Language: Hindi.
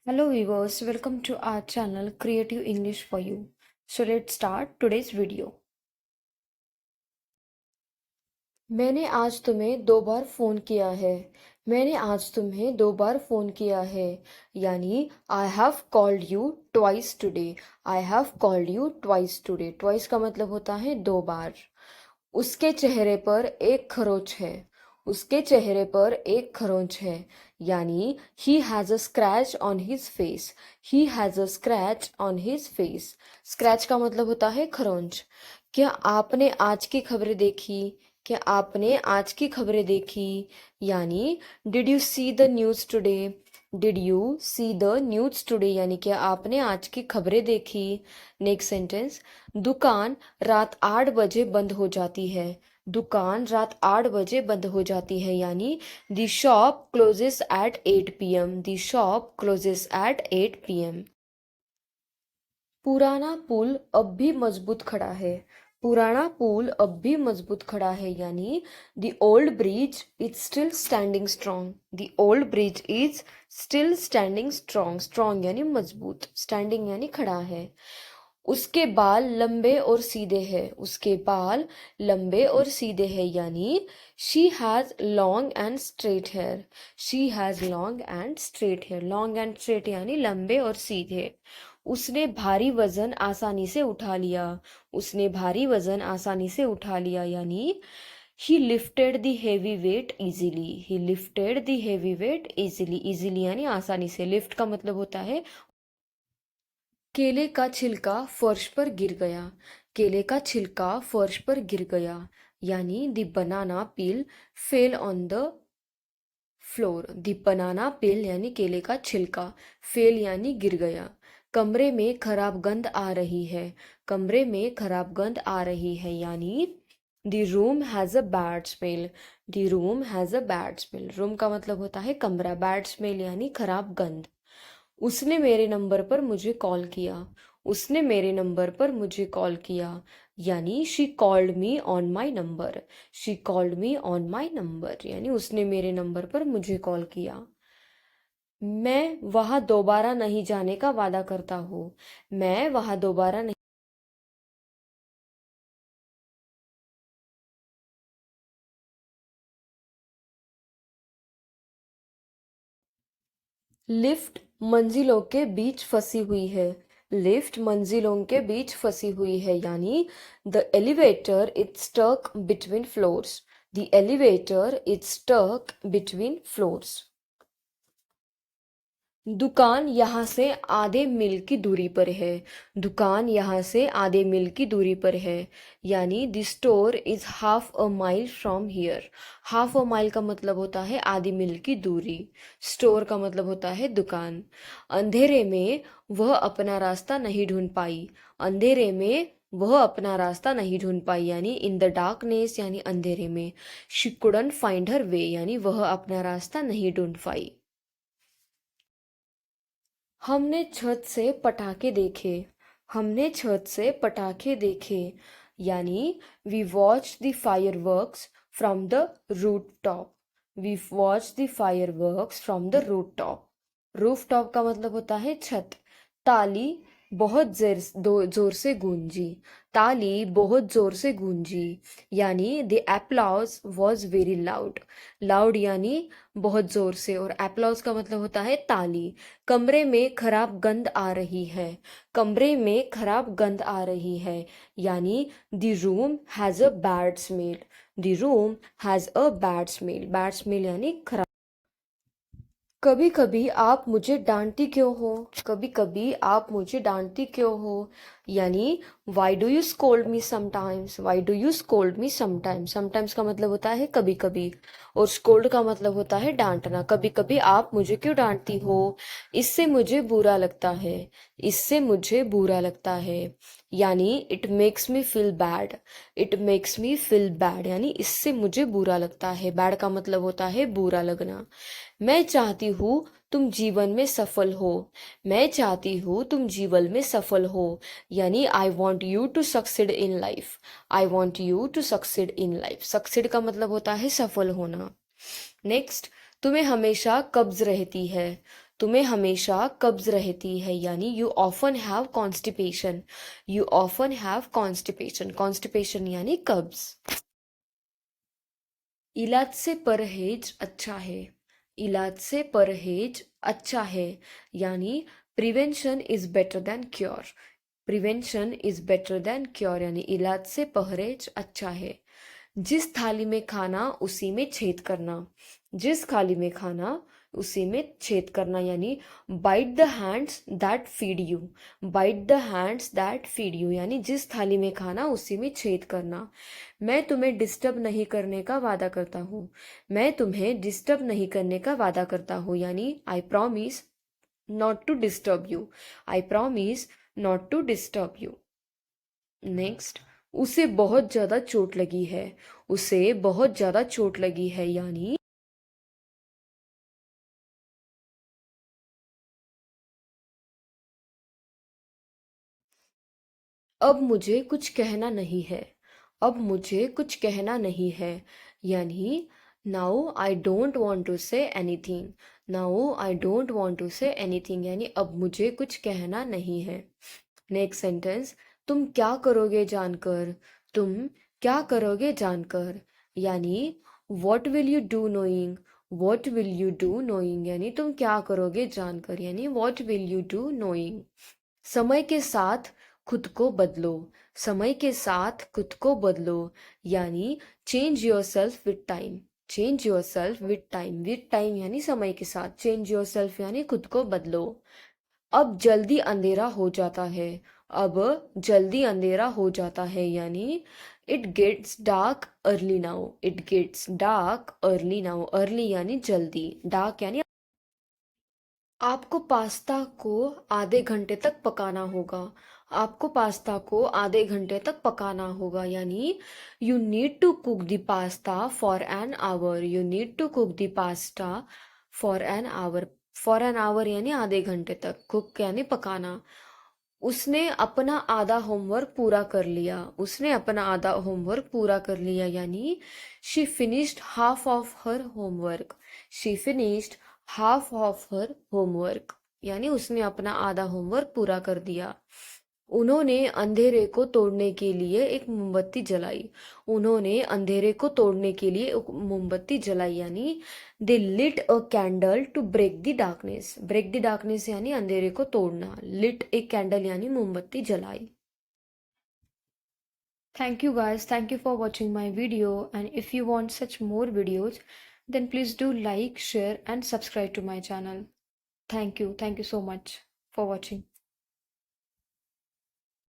Hello viewers, welcome to our channel Creative English for You. So let's start today's video. मैंने आज तुम्हें 2 बार फ़ोन किया है। मैंने आज तुम्हें 2 बार फ़ोन किया है। यानी I have called you twice today. I have called you twice today. Twice का मतलब होता है 2 बार। उसके चेहरे पर एक खरोच है। उसके चेहरे पर एक खरोंच है। यानी he has a scratch on his face. He has a scratch on his face. Scratch का मतलब होता है खरोंच। क्या आपने आज की खबरें देखी? क्या आपने आज की खबरें देखी? यानी did you see the news today? Did you see the news today? यानी क्या आपने आज की खबरें देखी? नेक्स्ट सेंटेंस, दुकान रात 8 बजे बंद हो जाती है। दुकान रात 8 बजे बंद हो जाती है। यानी the shop closes at 8 p.m. The shop closes at 8 p.m. पुराना पुल अब भी मजबूत खड़ा है। पुराना पुल अब भी मजबूत खड़ा है। यानी the old bridge is still standing strong. The old bridge is still standing strong. Strong यानी मजबूत, स्टैंडिंग यानी खड़ा है। उसके बाल लंबे और सीधे हैं। उसके बाल लंबे और सीधे हैं। यानी she has long and straight hair. She has long and straight hair. Long and straight यानी लंबे और सीधे। उसने भारी वजन आसानी से उठा लिया। उसने भारी वजन आसानी से उठा लिया। यानी ही lifted the heavy weight easily. He lifted the heavy weight easily. Easily यानी आसानी से। लिफ्ट का मतलब होता है। केले का छिलका फर्श पर गिर गया। केले का छिलका फर्श पर गिर गया। यानी the banana peel fell on the floor. The banana peel यानी केले का छिलका, फेल यानी गिर गया। कमरे में खराब गंध आ रही है। कमरे में खराब गंध आ रही है। यानी the room has a bad smell. The room has a bad smell. Room का मतलब होता है कमरा, बैड स्मेल यानी खराब गंध। उसने मेरे नंबर पर मुझे कॉल किया। उसने मेरे नंबर पर मुझे कॉल किया। यानी she called me on my number. She called me on my number यानी उसने मेरे नंबर पर मुझे कॉल किया। मैं वहां दोबारा नहीं जाने का वादा करता हूँ। मैं वहां दोबारा नहीं। लिफ्ट मंजिलों के बीच फंसी हुई है। लिफ्ट मंजिलों के बीच फंसी हुई है। यानी the elevator is stuck between floors. The elevator is stuck between floors. दुकान यहाँ से आधे मील की दूरी पर है। दुकान यहाँ से आधे मील की दूरी पर है। यानी the store is half a mile from here. Half a mile का मतलब होता है आधी मील की दूरी। स्टोर का मतलब होता है दुकान। अंधेरे में वह अपना रास्ता नहीं ढूंढ पाई। अंधेरे में वह अपना रास्ता नहीं ढूंढ पाई। यानी इन द डार्कनेस यानी अंधेरे में। शी कुडंट फाइंड हर वे यानी वह अपना रास्ता नहीं ढूंढ पाई। हमने छत से पटाखे देखे। हमने छत से पटाखे देखे। यानी we watch the fireworks from the root top. We watch the fireworks from the root top. Roof top का मतलब होता है छत। ताली बहुत जोर से गूंजी। ताली बहुत जोर से गूंजी। यानी the applause was very loud. Loud यानी बहुत जोर से, और एप्लॉज का मतलब होता है ताली। कमरे में खराब गंध आ रही है। कमरे में खराब गंध आ रही है। यानी the room has a bad smell. The room has a bad smell. Bad smell यानी खराब। कभी कभी आप मुझे डांटती क्यों हो? कभी कभी आप मुझे डांटती क्यों हो? यानी why do you scold me sometimes? Why do you scold me sometimes? Sometimes का मतलब होता है कभी कभी, और स्कोल्ड का मतलब होता है डांटना। कभी कभी आप मुझे क्यों डांटती हो? इससे मुझे बुरा लगता है। इससे मुझे बुरा लगता है। यानी it makes me feel bad. It makes me feel bad यानी इससे मुझे बुरा लगता है। बैड का मतलब होता है बुरा लगना। मैं चाहती हूँ तुम जीवन में सफल हो। मैं चाहती हूँ तुम जीवन में सफल हो। यानी I want you to succeed in life. I want you to succeed in life. Succeed का मतलब होता है सफल होना। नेक्स्ट, तुम्हें हमेशा कब्ज रहती है। तुम्हें हमेशा कब्ज रहती है यानी you often have constipation. You often have constipation, constipation यानी कब्ज। इलाज से परहेज अच्छा है। इलाज से परहेज अच्छा है यानी prevention is better than cure. Prevention is better than cure यानी इलाज से परहेज अच्छा है। जिस थाली में खाना उसी में छेद करना। जिस थाली में खाना उसी में छेद करना यानी bite the hands that feed you. Bite the hands that feed you यानी जिस थाली में खाना उसी में छेद करना। मैं तुम्हें डिस्टर्ब नहीं करने का वादा करता हूँ। मैं तुम्हें डिस्टर्ब नहीं करने का वादा करता हूँ यानी I promise not to disturb you. I promise not to disturb you. Next, उसे बहुत ज़्यादा चोट लगी है। उसे बहुत ज़्यादा चोट लगी है यानी अब मुझे कुछ कहना नहीं है। अब मुझे कुछ कहना नहीं है यानी now I don't want to say anything. Now I don't want to say anything यानी अब मुझे कुछ कहना नहीं है। नेक्स्ट सेंटेंस, तुम क्या करोगे जानकर। तुम क्या करोगे जानकर यानी what will you do knowing. What will you do knowing यानी तुम क्या करोगे जानकर यानी what will you do knowing. समय के साथ खुद को बदलो। समय के साथ खुद को बदलो यानी change your self with time. Change your self with time. With time यानी समय के साथ, चेंज योर सेल्फ यानी खुद को बदलो। अब जल्दी अंधेरा हो जाता है। अब जल्दी अंधेरा हो जाता है यानी it gets dark early now. It gets dark early now. Early यानी जल्दी, डार्क यानी। आपको पास्ता को आधे घंटे तक पकाना होगा। आपको पास्ता को आधे घंटे तक पकाना होगा यानी you need to cook the pasta for an hour. You need to cook the pasta for an hour. For an hour यानी आधे घंटे तक, कुक यानी पकाना। उसने अपना आधा होमवर्क पूरा कर लिया। उसने अपना आधा होमवर्क पूरा कर लिया यानी she finished half of her homework. She finished half of her homework यानी उसने अपना आधा होमवर्क पूरा कर दिया। उन्होंने अंधेरे को तोड़ने के लिए एक मोमबत्ती जलाई। उन्होंने अंधेरे को तोड़ने के लिए एक मोमबत्ती जलाई यानी they lit a candle to break the darkness. Break the darkness यानी अंधेरे को तोड़ना। लिट एक कैंडल यानी मोमबत्ती जलाई। Thank you guys. Thank you for watching my video. And if you want such more videos, then please do like, share, and subscribe to my channel. Thank you. Thank you so much for watching.